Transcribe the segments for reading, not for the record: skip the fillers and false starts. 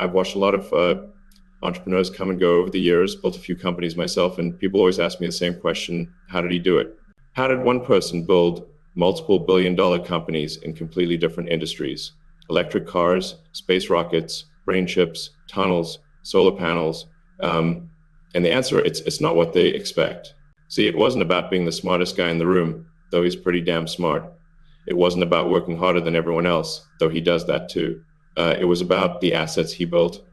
I've watched a lot of entrepreneurs come and go over the years, built a few companies myself, and people always ask me the same question: how did he do it? How did one person build multiple billion-dollar companies in completely different industries? Electric cars, space rockets, brain chips, tunnels, solar panels. And the answer, it's not what they expect. See, it wasn't about being the smartest guy in the room, though he's pretty damn smart. It wasn't about working harder than everyone else, though he does that too. It was about the assets he built,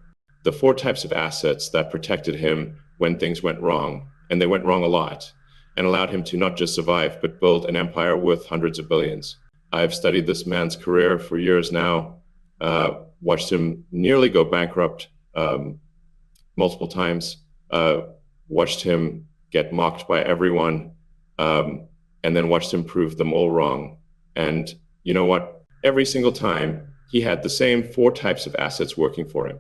the four types of assets that protected him when things went wrong, and they went wrong a lot, and allowed him to not just survive, but build an empire worth hundreds of billions. I've studied this man's career for years now, watched him nearly go bankrupt multiple times, watched him get mocked by everyone, and then watched him prove them all wrong. And you know what? Every single time, he had the same four types of assets working for him.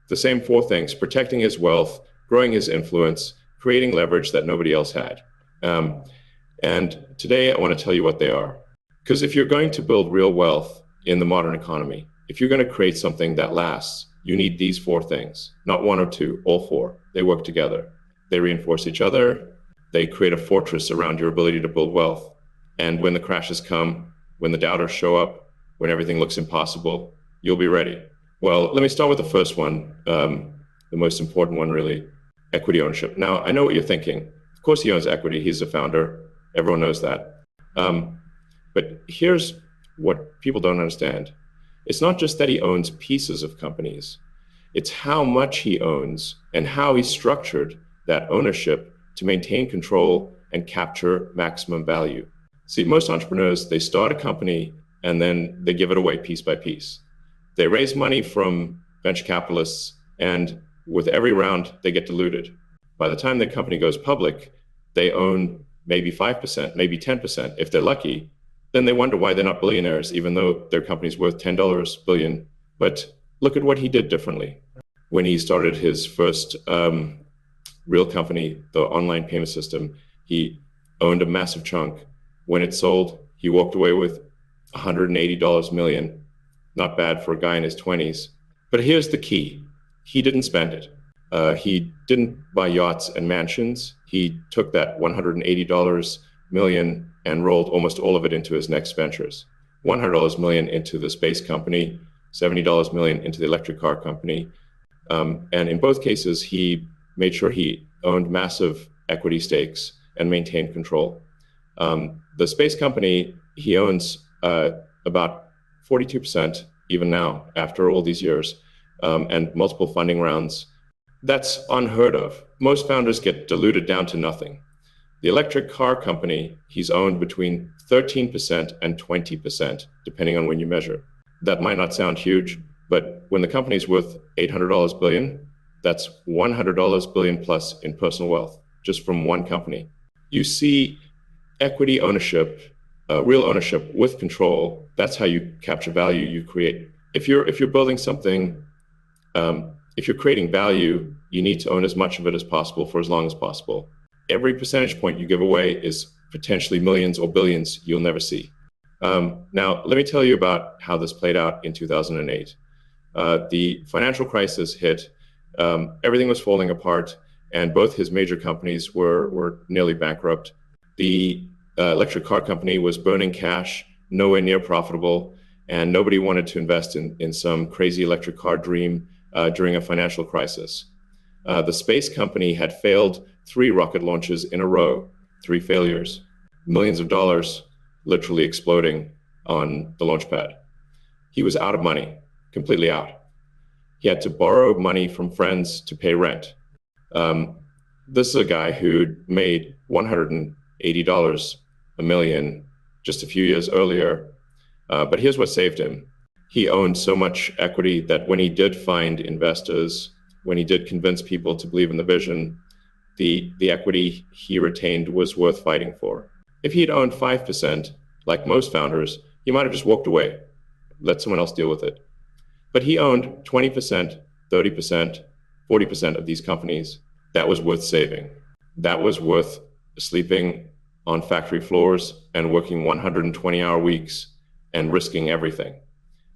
The same four things: protecting his wealth, growing his influence, creating leverage that nobody else had. And today I want to tell you what they are. Because if you're going to build real wealth in the modern economy, if you're going to create something that lasts, you need these four things, not one or two, all four. They work together. They reinforce each other. They create a fortress around your ability to build wealth. And when the crashes come, when the doubters show up, when everything looks impossible, you'll be ready. Well, let me start with the first one, the most important one, really: equity ownership. Now, I know what you're thinking. Of course he owns equity. He's the founder. Everyone knows that. But here's what people don't understand. It's not just that he owns pieces of companies. It's how much he owns and how he structured that ownership to maintain control and capture maximum value. See, most entrepreneurs, they start a company and then they give it away piece by piece. They raise money from venture capitalists, and with every round, they get diluted. By the time the company goes public, they own maybe 5%, maybe 10%. If they're lucky, then they wonder why they're not billionaires, even though their company's worth $10 billion. But look at what he did differently. When he started his first real company, the online payment system, he owned a massive chunk. When it sold, he walked away with $180 million. Not bad for a guy in his 20s. But here's the key. He didn't spend it. He didn't buy yachts and mansions. He took that $180 million and rolled almost all of it into his next ventures. $100 million into the space company, $70 million into the electric car company. And in both cases, he made sure he owned massive equity stakes and maintained control. The space company, he owns about 42% even now, after all these years, and multiple funding rounds. That's unheard of. Most founders get diluted down to nothing. The electric car company, he's owned between 13% and 20%, depending on when you measure. That might not sound huge, but when the company's worth $800 billion, that's $100 billion plus in personal wealth, just from one company. You see, equity ownership, real ownership with control, that's how you capture value, you create. If you're building something, if you're creating value, you need to own as much of it as possible for as long as possible. Every percentage point you give away is potentially millions or billions you'll never see. Now, let me tell you about how this played out in 2008. The financial crisis hit, everything was falling apart, and both his major companies were nearly bankrupt. The electric car company was burning cash, nowhere near profitable, and nobody wanted to invest in some crazy electric car dream during a financial crisis. The space company had failed 3 rocket launches in a row, 3 failures, millions of dollars literally exploding on the launch pad. He was out of money, completely out. He had to borrow money from friends to pay rent. This is a guy who made $180 a million just a few years earlier. But here's what saved him. He owned so much equity that when he did find investors, when he did convince people to believe in the vision, the equity he retained was worth fighting for. If he'd owned 5%, like most founders, he might have just walked away, let someone else deal with it. But he owned 20%, 30%, 40% of these companies. That was worth saving. That was worth sleeping on factory floors and working 120-hour weeks and risking everything.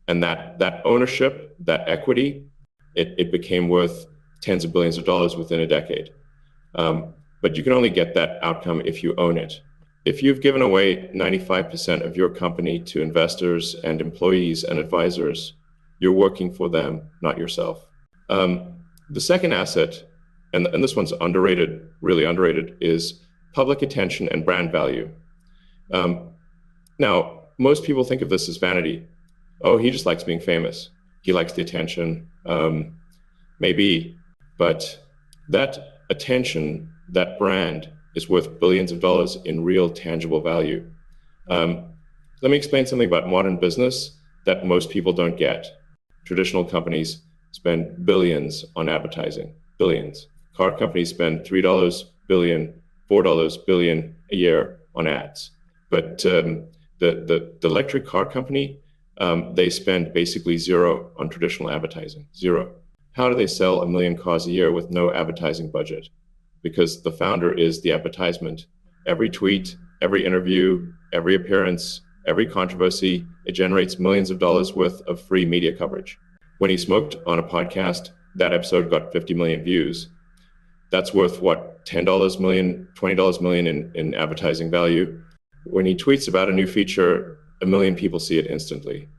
And that ownership, that equity, it became worth tens of billions of dollars within a decade. But you can only get that outcome if you own it. If you've given away 95% of your company to investors and employees and advisors, you're working for them, not yourself. The second asset, and this one's underrated, really underrated, is public attention and brand value. Now, most people think of this as vanity. Oh, he just likes being famous. He likes the attention. Maybe, but that attention, that brand is worth billions of dollars in real tangible value. Let me explain something about modern business that most people don't get. Traditional companies spend billions on advertising, billions. Car companies spend $3 billion, $4 billion a year on ads. But the electric car company, they spend basically zero on traditional advertising, zero. How do they sell 1 million cars a year with no advertising budget? Because the founder is the advertisement. Every tweet, every interview, every appearance, every controversy, it generates millions of dollars worth of free media coverage. When he smoked on a podcast, that episode got 50 million views. That's worth what, $10 million, $20 million in advertising value. When he tweets about a new feature, 1 million people see it instantly.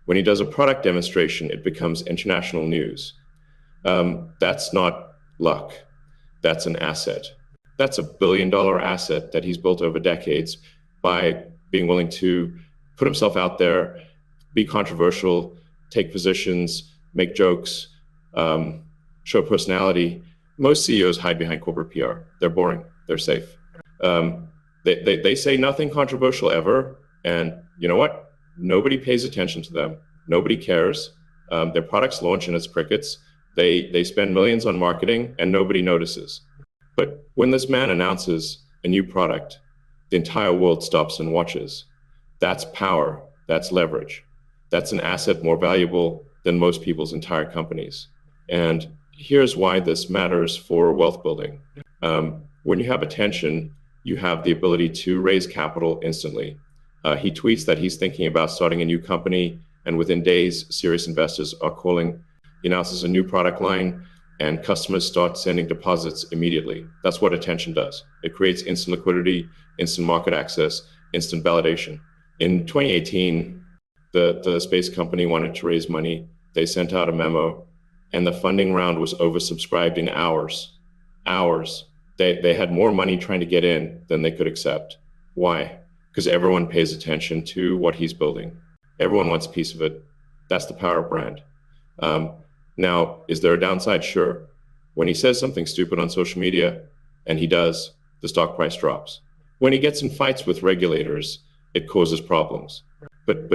When he does a product demonstration, it becomes international news. That's not luck. That's an asset. That's $1 billion asset that he's built over decades by being willing to put himself out there, be controversial, take positions, make jokes, show personality. Most CEOs hide behind corporate PR. They're boring. They're safe. They say nothing controversial ever. And you know what? Nobody pays attention to them. Nobody cares. Their products launch and it's crickets. They spend millions on marketing and nobody notices. But when this man announces a new product, the entire world stops and watches. That's power. That's leverage. That's an asset more valuable than most people's entire companies. And here's why this matters for wealth building. When you have attention, you have the ability to raise capital instantly. He tweets that he's thinking about starting a new company, and within days, serious investors are calling. He announces a new product line, and customers start sending deposits immediately. That's what attention does. It creates instant liquidity, instant market access, instant validation. In 2018, the space company wanted to raise money. They sent out a memo, and the funding round was oversubscribed in hours. Hours. They had more money trying to get in than they could accept. Why? Because everyone pays attention to what he's building. Everyone wants a piece of it. That's the power of brand. Now, is there a downside? Sure. When he says something stupid on social media, and he does, the stock price drops. When he gets in fights with regulators, it causes problems. But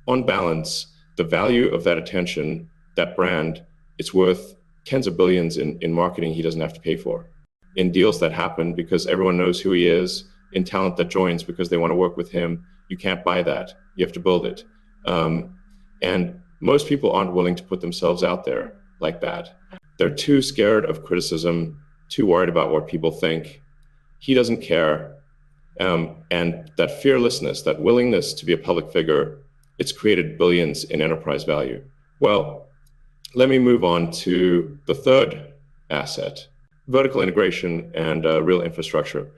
on balance, the value of that attention, that brand, it's worth tens of billions in marketing he doesn't have to pay for. In deals that happen because everyone knows who he is, in talent that joins because they want to work with him, you can't buy that. You have to build it. And most people aren't willing to put themselves out there like that. They're too scared of criticism, too worried about what people think. He doesn't care. And that fearlessness, that willingness to be a public figure, it's created billions in enterprise value. Well, let me move on to the third asset, vertical integration and real infrastructure.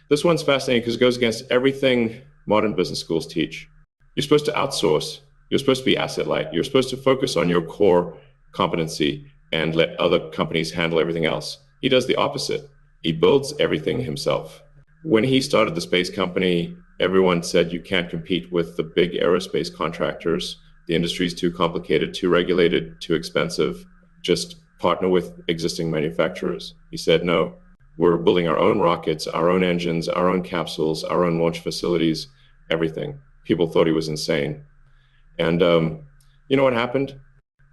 This one's fascinating because it goes against everything modern business schools teach. You're supposed to outsource. You're supposed to be asset light. You're supposed to focus on your core competency and let other companies handle everything else. He does the opposite. He builds everything himself. When he started the space company, everyone said you can't compete with the big aerospace contractors. The industry's too complicated, too regulated, too expensive. Just partner with existing manufacturers. He said, no, we're building our own rockets, our own engines, our own capsules, our own launch facilities, everything. People thought he was insane. And you know what happened?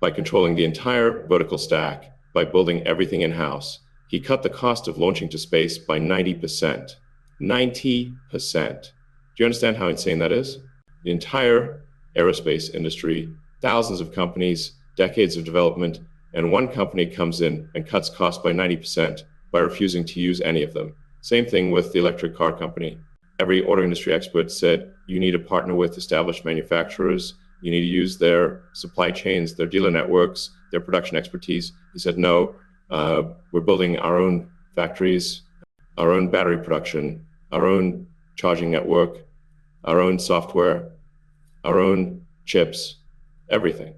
By controlling the entire vertical stack, by building everything in-house, he cut the cost of launching to space by 90%. 90%. Do you understand how insane that is? The entire aerospace industry, thousands of companies, decades of development, and one company comes in and cuts costs by 90% by refusing to use any of them. Same thing with the electric car company. Every auto industry expert said you need to partner with established manufacturers You need to use their supply chains, their dealer networks, their production expertise. He said, no, we're building our own factories, our own battery production, our own charging network, our own software, our own chips, everything.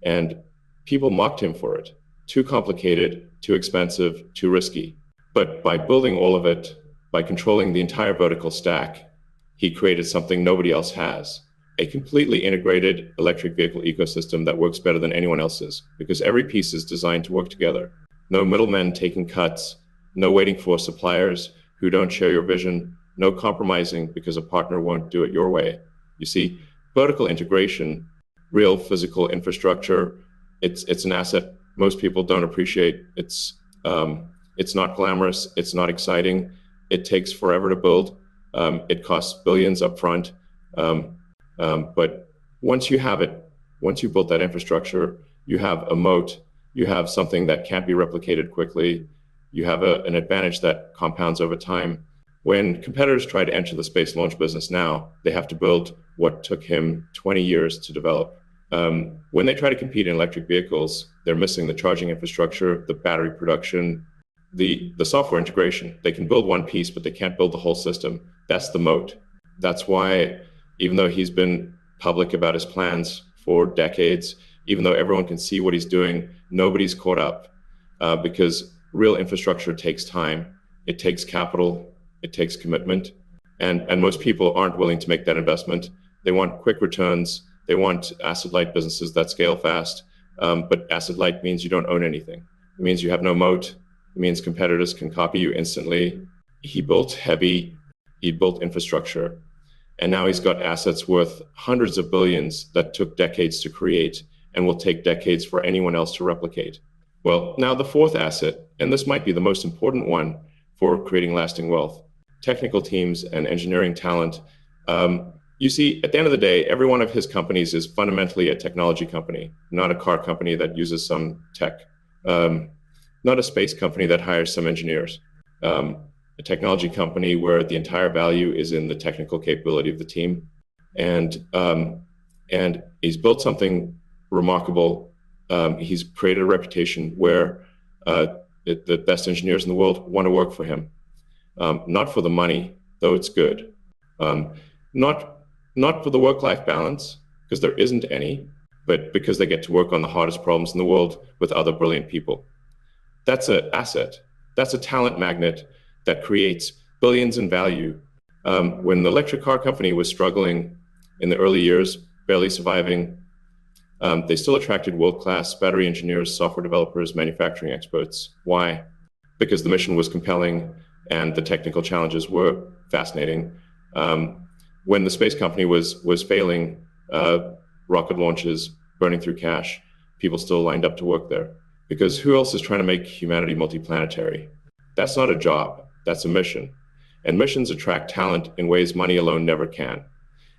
And people mocked him for it. Too complicated, too expensive, too risky. But by building all of it, by controlling the entire vertical stack, he created something nobody else has. A completely integrated electric vehicle ecosystem that works better than anyone else's, because every piece is designed to work together. No middlemen taking cuts, no waiting for suppliers who don't share your vision, no compromising because a partner won't do it your way. You see, vertical integration, real physical infrastructure, it's an asset most people don't appreciate. It's not glamorous, it's not exciting, it takes forever to build, it costs billions up front. But once you have it, once you build that infrastructure, you have a moat, you have something that can't be replicated quickly, you have an advantage that compounds over time. When competitors try to enter the space launch business now, they have to build what took him 20 years to develop. When they try to compete in electric vehicles, they're missing the charging infrastructure, the battery production, the software integration. They can build one piece, but they can't build the whole system. That's the moat. That's why, even though he's been public about his plans for decades, even though everyone can see what he's doing, nobody's caught up because real infrastructure takes time. It takes capital. It takes commitment. And most people aren't willing to make that investment. They want quick returns. They want asset-light businesses that scale fast. But asset-light means you don't own anything. It means you have no moat. It means competitors can copy you instantly. He built infrastructure. And now he's got assets worth hundreds of billions that took decades to create and will take decades for anyone else to replicate. Well, now the fourth asset, and this might be the most important one for creating lasting wealth, technical teams and engineering talent. You see, at the end of the day, every one of his companies is fundamentally a technology company, not a car company that uses some tech, not a space company that hires some engineers. A technology company where the entire value is in the technical capability of the team. And he's built something remarkable. He's created a reputation where the best engineers in the world want to work for him. Not for the money, though it's good. Not for the work-life balance, because there isn't any, but because they get to work on the hardest problems in the world with other brilliant people. That's an asset. That's a talent magnet that creates billions in value. When the electric car company was struggling in the early years, barely surviving, they still attracted world-class battery engineers, software developers, manufacturing experts. Why? Because the mission was compelling and the technical challenges were fascinating. When the space company was failing, rocket launches, burning through cash, people still lined up to work there. Because who else is trying to make humanity multiplanetary? That's not a job, that's a mission. And missions attract talent in ways money alone never can.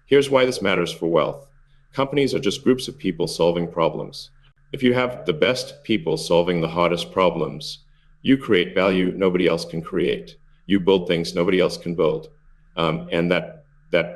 Here's why this matters for wealth. Companies are just groups of people solving problems. If you have the best people solving the hardest problems, you create value nobody else can create. You build things nobody else can build. And that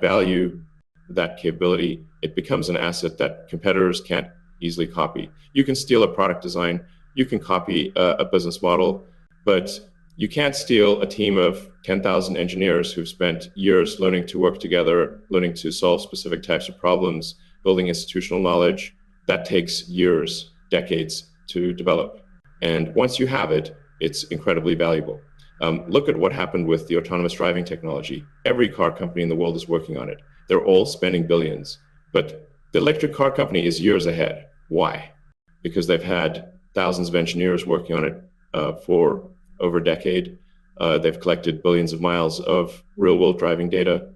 value, that capability, it becomes an asset that competitors can't easily copy. You can steal a product design, you can copy a business model, but you can't steal a team of 10,000 engineers who've spent years learning to work together, learning to solve specific types of problems, building institutional knowledge. That takes years, decades to develop. And once you have it, it's incredibly valuable. Look at what happened with the autonomous driving technology. Every car company in the world is working on it. They're all spending billions. But the electric car company is years ahead. Why? Because they've had thousands of engineers working on it for over a decade. They've collected billions of miles of real-world driving data.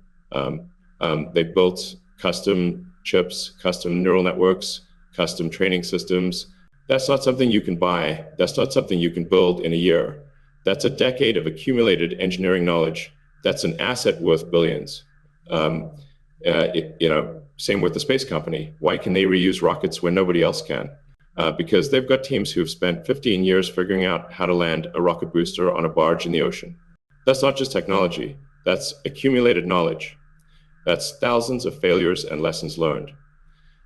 They've built custom chips, custom neural networks, custom training systems. That's not something you can buy. That's not something you can build in a year. That's a decade of accumulated engineering knowledge. That's an asset worth billions. Same with the space company. Why can they reuse rockets when nobody else can? Because they've got teams who've spent 15 years figuring out how to land a rocket booster on a barge in the ocean. That's not just technology. That's accumulated knowledge. That's thousands of failures and lessons learned.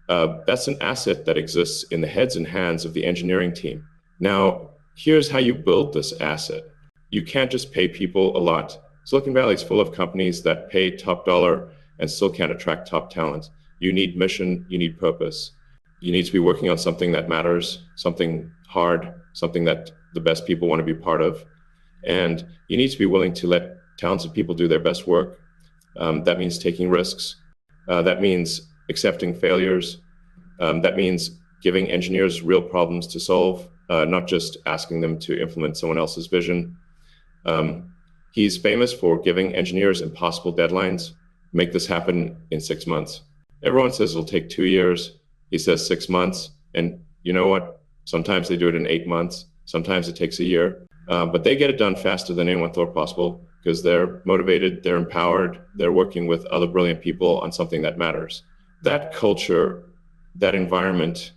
That's an asset that exists in the heads and hands of the engineering team. Now, here's how you build this asset. You can't just pay people a lot. Silicon Valley is full of companies that pay top dollar and still can't attract top talent. You need mission, you need purpose. You need to be working on something that matters, something hard, something that the best people want to be part of. And you need to be willing to let talented people do their best work. That means taking risks. That means accepting failures. That means giving engineers real problems to solve, not just asking them to implement someone else's vision. He's famous for giving engineers impossible deadlines. Make this happen in 6 months. Everyone says it'll take 2 years. He says 6 months. And you know what? Sometimes they do it in 8 months. Sometimes it takes a year. But they get it done faster than anyone thought possible because they're motivated, they're empowered, they're working with other brilliant people on something that matters. That culture, that environment,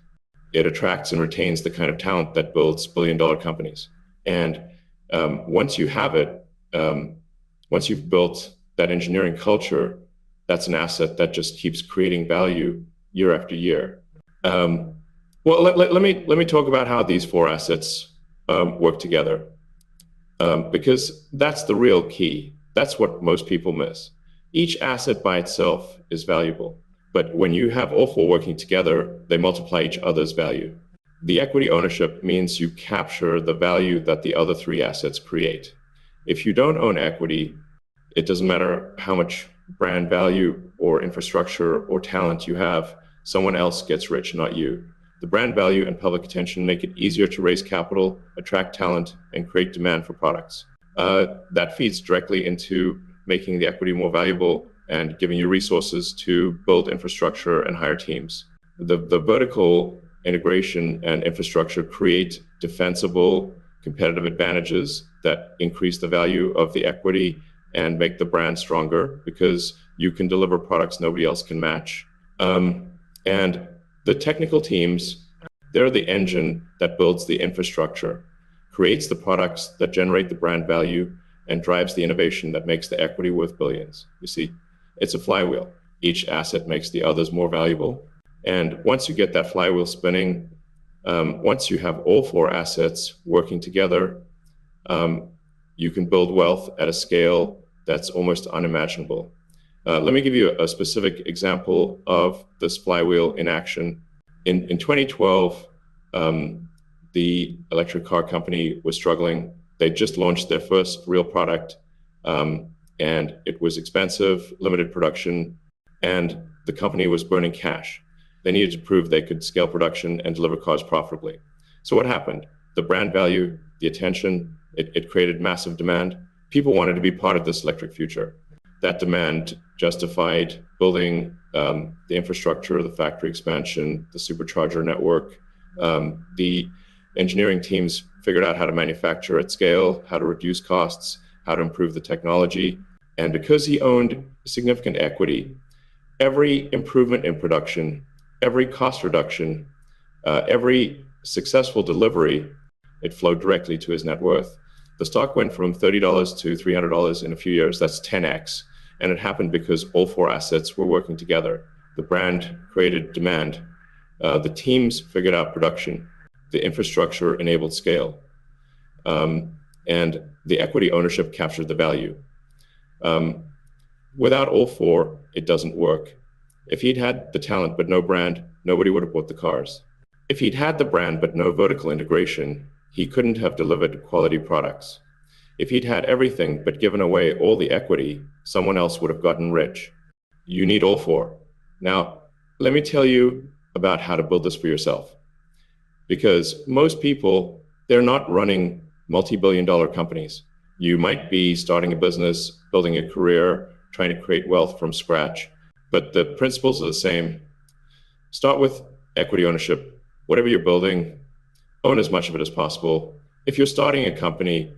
it attracts and retains the kind of talent that builds billion-dollar companies. And once you have it, once you've built that engineering culture, that's an asset that just keeps creating value year after year. Well, let me talk about how these four assets work together, because that's the real key. That's what most people miss. Each asset by itself is valuable, but when you have all four working together, they multiply each other's value. The equity ownership means you capture the value that the other three assets create. If you don't own equity, it doesn't matter how much brand value or infrastructure or talent you have, someone else gets rich, not you. The brand value and public attention make it easier to raise capital, attract talent, and create demand for products. That feeds directly into making the equity more valuable and giving you resources to build infrastructure and hire teams. The vertical integration and infrastructure create defensible competitive advantages that increase the value of the equity and make the brand stronger because you can deliver products nobody else can match. And the technical teams, they're the engine that builds the infrastructure, creates the products that generate the brand value, and drives the innovation that makes the equity worth billions. You see, it's a flywheel. Each asset makes the others more valuable. And once you get that flywheel spinning, once you have all four assets working together, you can build wealth at a scale that's almost unimaginable. Let me give you a specific example of this flywheel in action. In 2012, the electric car company was struggling. They just launched their first real product, and it was expensive, limited production, and the company was burning cash. They needed to prove they could scale production and deliver cars profitably. So what happened? The brand value, the attention, it created massive demand. People wanted to be part of this electric future. That demand justified building the infrastructure, the factory expansion, the supercharger network. The engineering teams figured out how to manufacture at scale, how to reduce costs, how to improve the technology. And because he owned significant equity, every improvement in production, every cost reduction, every successful delivery, it flowed directly to his net worth. The stock went from $30 to $300 in a few years. That's 10x. And it happened because all four assets were working together. The brand created demand. The teams figured out production. The infrastructure enabled scale. And the equity ownership captured the value. Without all four, it doesn't work. If he'd had the talent but no brand, nobody would have bought the cars. If he'd had the brand but no vertical integration, he couldn't have delivered quality products. If he'd had everything but given away all the equity, someone else would have gotten rich. You need all four. Now, let me tell you about how to build this for yourself. Because most people, they're not running multi-billion-dollar companies. You might be starting a business, building a career, trying to create wealth from scratch, but the principles are the same. Start with equity ownership. Whatever you're building, own as much of it as possible. If you're starting a company,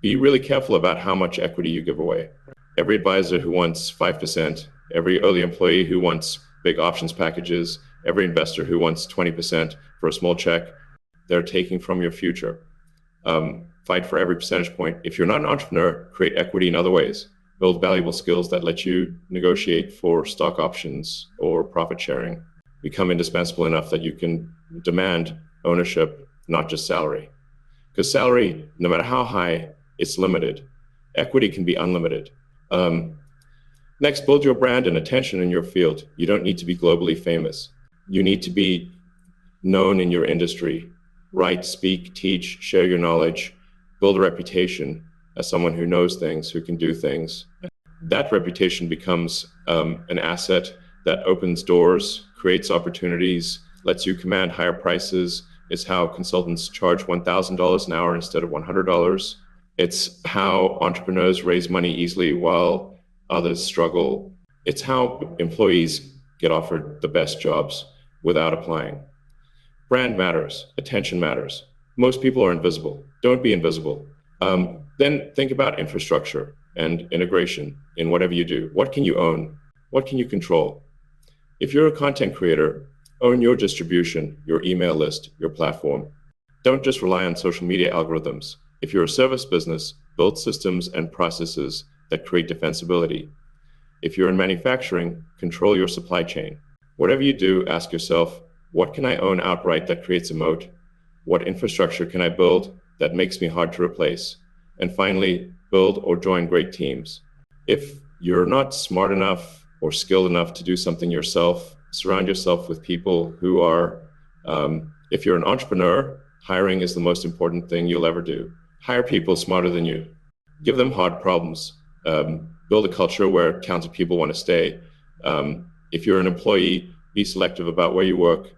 be really careful about how much equity you give away. Every advisor who wants 5%, every early employee who wants big options packages, every investor who wants 20% for a small check, they're taking from your future. Fight for every percentage point. If you're not an entrepreneur, create equity in other ways. Build valuable skills that let you negotiate for stock options or profit sharing. become indispensable enough that you can demand ownership, not just salary. Because salary, no matter how high, it's limited. Equity can be unlimited. Next, build your brand and attention in your field. You don't need to be globally famous. You need to be known in your industry. Write, speak, teach, share your knowledge, build a reputation as someone who knows things, who can do things. That reputation becomes an asset that opens doors, creates opportunities, lets you command higher prices. It's how consultants charge $1,000 an hour instead of $100. It's how entrepreneurs raise money easily while others struggle. It's how employees get offered the best jobs without applying. Brand matters. Attention matters. Most people are invisible. Don't be invisible. Then think about infrastructure and integration in whatever you do. What can you own? What can you control? If you're a content creator, own your distribution, your email list, your platform. Don't just rely on social media algorithms. If you're a service business, build systems and processes that create defensibility. If you're in manufacturing, control your supply chain. Whatever you do, ask yourself, what can I own outright that creates a moat? What infrastructure can I build that makes me hard to replace? And finally, build or join great teams. If you're not smart enough or skilled enough to do something yourself, surround yourself with people who are, if you're an entrepreneur, hiring is the most important thing you'll ever do. Hire people smarter than you. Give them hard problems. Build a culture where talented people want to stay. If you're an employee, be selective about where you work.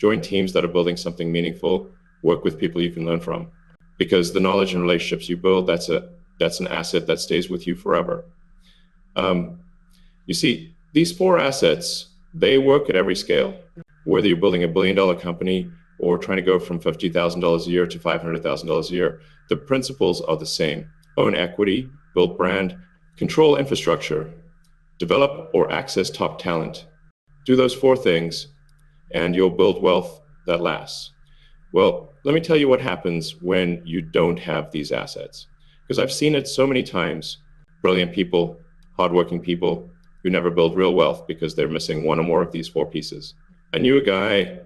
Join teams that are building something meaningful. Work with people you can learn from. Because the knowledge and relationships you build, that's an asset that stays with you forever. You see, these 4 assets, they work at every scale. Whether you're building a billion-dollar company or trying to go from $50,000 a year to $500,000 a year, the principles are the same. Own equity, build brand, control infrastructure, develop or access top talent. Do those 4 things, and you'll build wealth that lasts. Well, let me tell you what happens when you don't have these assets. Because I've seen it so many times. Brilliant people, hardworking people who never build real wealth because they're missing one or more of these 4 pieces. I knew a guy,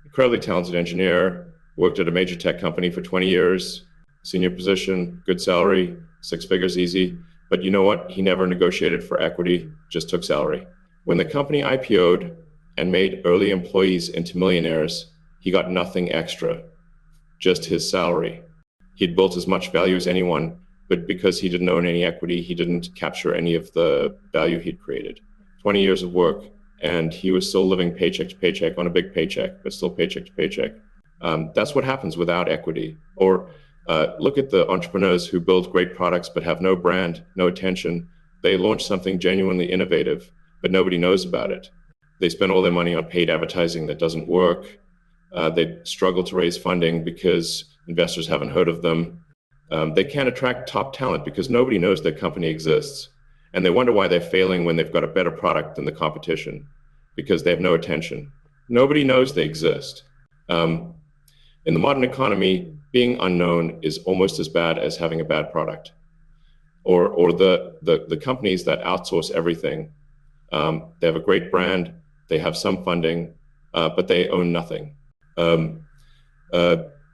incredibly talented engineer, worked at a major tech company for 20 years, senior position, good salary, 6 figures easy. But you know what? He never negotiated for equity, just took salary. When the company IPO'd and made early employees into millionaires, he got nothing extra, just his salary. He'd built as much value as anyone, but because he didn't own any equity, he didn't capture any of the value he'd created. 20 years of work, and he was still living paycheck to paycheck on a big paycheck, but still paycheck to paycheck. That's what happens without equity. Or look at the entrepreneurs who build great products but have no brand, no attention. They launch something genuinely innovative, but nobody knows about it. They spend all their money on paid advertising that doesn't work. They struggle to raise funding because investors haven't heard of them. They can't attract top talent because nobody knows their company exists. And they wonder why they're failing when they've got a better product than the competition, because they have no attention. Nobody knows they exist. In the modern economy, being unknown is almost as bad as having a bad product. Or the companies that outsource everything. They have a great brand, they have some funding, but they own nothing.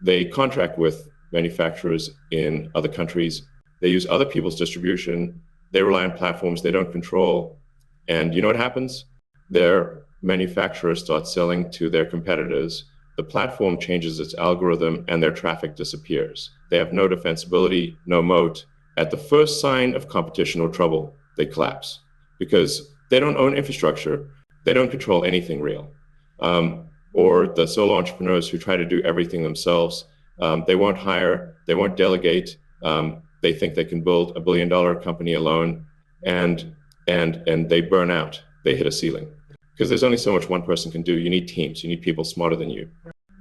They contract with manufacturers in other countries. They use other people's distribution. They rely on platforms they don't control. And you know what happens? Their manufacturers start selling to their competitors. The platform changes its algorithm and their traffic disappears. They have no defensibility, no moat. At the first sign of competition or trouble, they collapse because they don't own infrastructure. They don't control anything real. Or the solo entrepreneurs who try to do everything themselves. They won't hire, they won't delegate. They think they can build a billion-dollar company alone, and they burn out. They hit a ceiling because there's only so much one person can do. You need teams. You need people smarter than you.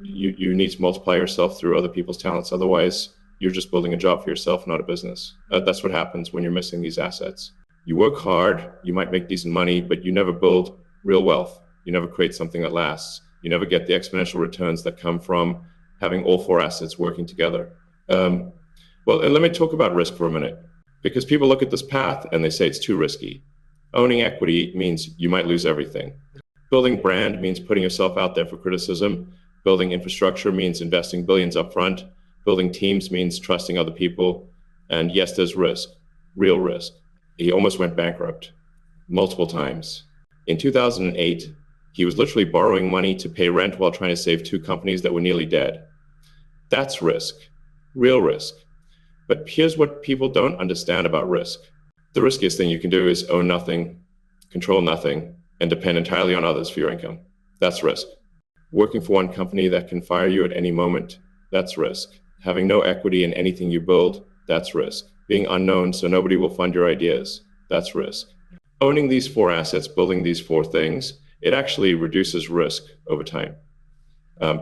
You need to multiply yourself through other people's talents. Otherwise, you're just building a job for yourself, not a business. That's what happens when you're missing these assets. You work hard, you might make decent money, but you never build real wealth. You never create something that lasts. You never get the exponential returns that come from having all 4 assets working together. Well, and let me talk about risk for a minute, because people look at this path and they say it's too risky. Owning equity means you might lose everything. Building brand means putting yourself out there for criticism. Building infrastructure means investing billions upfront. Building teams means trusting other people. And yes, there's risk, real risk. He almost went bankrupt multiple times. In 2008, he was literally borrowing money to pay rent while trying to save two companies that were nearly dead. That's risk, real risk. But here's what people don't understand about risk. The riskiest thing you can do is own nothing, control nothing, and depend entirely on others for your income. That's risk. Working for one company that can fire you at any moment, that's risk. Having no equity in anything you build, that's risk. Being unknown so nobody will fund your ideas, that's risk. Owning these four assets, building these four things, it actually reduces risk over time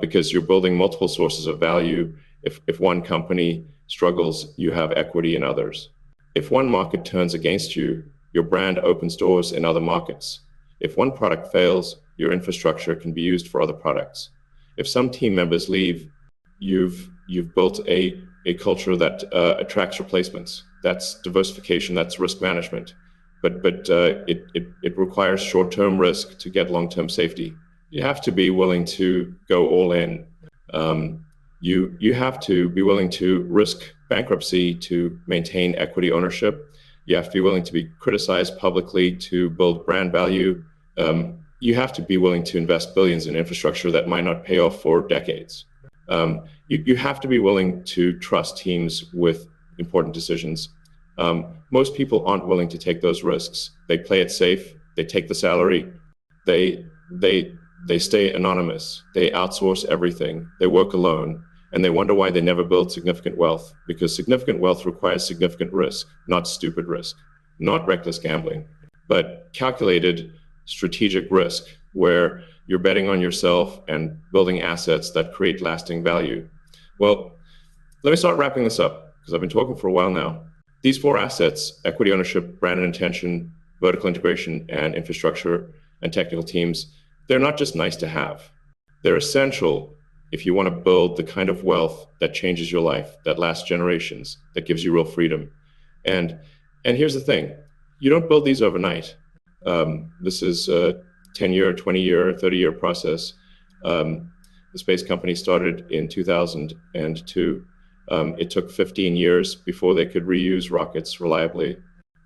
because you're building multiple sources of value. If one company struggles, you have equity in others. If one market turns against you, your brand opens doors in other markets. If one product fails, your infrastructure can be used for other products. If some team members leave, you've built a culture that attracts replacements. That's diversification, that's risk management. But it requires short-term risk to get long-term safety. You have to be willing to go all in. You have to be willing to risk bankruptcy to maintain equity ownership. You have to be willing to be criticized publicly to build brand value. You have to be willing to invest billions in infrastructure that might not pay off for decades. You have to be willing to trust teams with important decisions. Most people aren't willing to take those risks. They play it safe. They take the salary. They stay anonymous. They outsource everything. They work alone. And they wonder why they never build significant wealth, because significant wealth requires significant risk, not stupid risk, not reckless gambling, but calculated strategic risk where you're betting on yourself and building assets that create lasting value. Well, let me start wrapping this up because I've been talking for a while now. These four assets, equity ownership, brand and intention, vertical integration, and infrastructure and technical teams, they're not just nice to have. They're essential if you want to build the kind of wealth that changes your life, that lasts generations, that gives you real freedom. And here's the thing, you don't build these overnight. This is a 10-year, 20-year, 30-year process. The space company started in 2002. It took 15 years before they could reuse rockets reliably.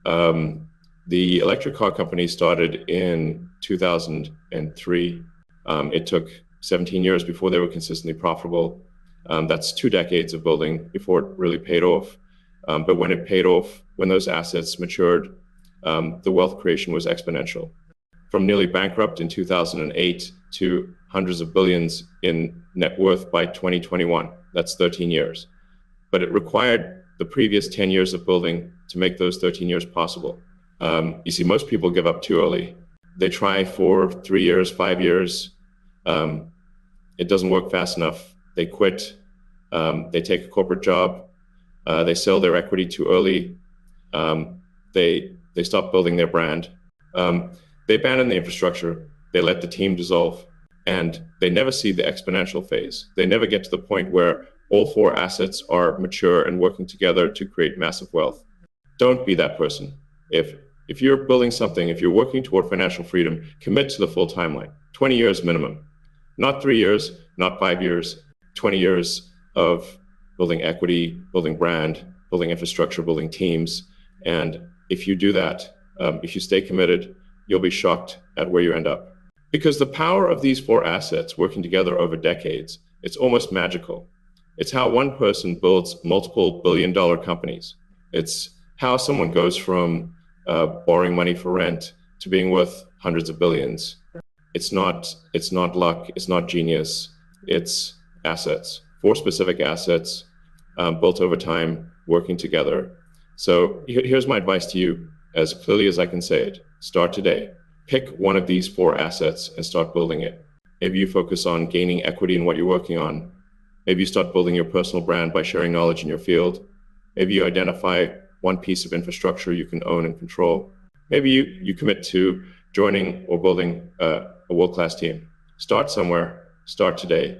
The electric car company started in 2003. It took 17 years before they were consistently profitable. That's 2 decades of building before it really paid off. But when it paid off, when those assets matured, the wealth creation was exponential. From nearly bankrupt in 2008 to hundreds of billions in net worth by 2021. That's 13 years. But it required the previous 10 years of building to make those 13 years possible. You see, most people give up too early. They try for 3 years, 5 years. It doesn't work fast enough. They quit. They take a corporate job. They sell their equity too early. They stop building their brand. They abandon the infrastructure. They let the team dissolve. And they never see the exponential phase. They never get to the point where all four assets are mature and working together to create massive wealth. Don't be that person. If you're building something, if you're working toward financial freedom, commit to the full timeline, 20 years minimum. Not 3 years, not 5 years, 20 years of building equity, building brand, building infrastructure, building teams. And if you do that, if you stay committed, you'll be shocked at where you end up. Because the power of these four assets working together over decades, it's almost magical. It's how one person builds multiple billion-dollar companies. It's how someone goes from borrowing money for rent to being worth hundreds of billions. It's not luck, it's not genius, it's assets, four specific assets built over time, working together. So here's my advice to you, as clearly as I can say it. Start today. Pick one of these four assets and start building it. Maybe you focus on gaining equity in what you're working on. Maybe you start building your personal brand by sharing knowledge in your field. Maybe you identify one piece of infrastructure you can own and control. Maybe you commit to joining or building a world-class team. Start somewhere, start today,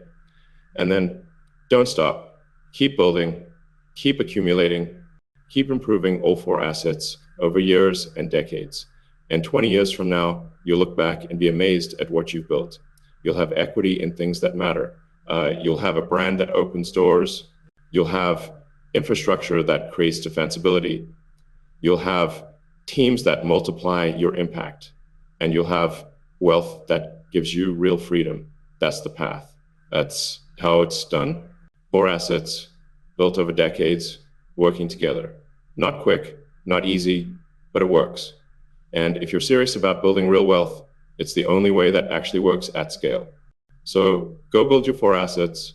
and then don't stop. Keep building, keep accumulating, keep improving all four assets over years and decades. And 20 years from now, you'll look back and be amazed at what you've built. You'll have equity in things that matter. You'll have a brand that opens doors. You'll have infrastructure that creates defensibility. You'll have teams that multiply your impact. And you'll have wealth that gives you real freedom. That's the path. That's how it's done. 4 assets built over decades, working together. Not quick, not easy, but it works. And if you're serious about building real wealth, it's the only way that actually works at scale. So go build your 4 assets,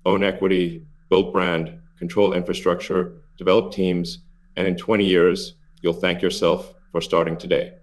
own equity, build brand, control infrastructure, develop teams, and in 20 years, you'll thank yourself for starting today.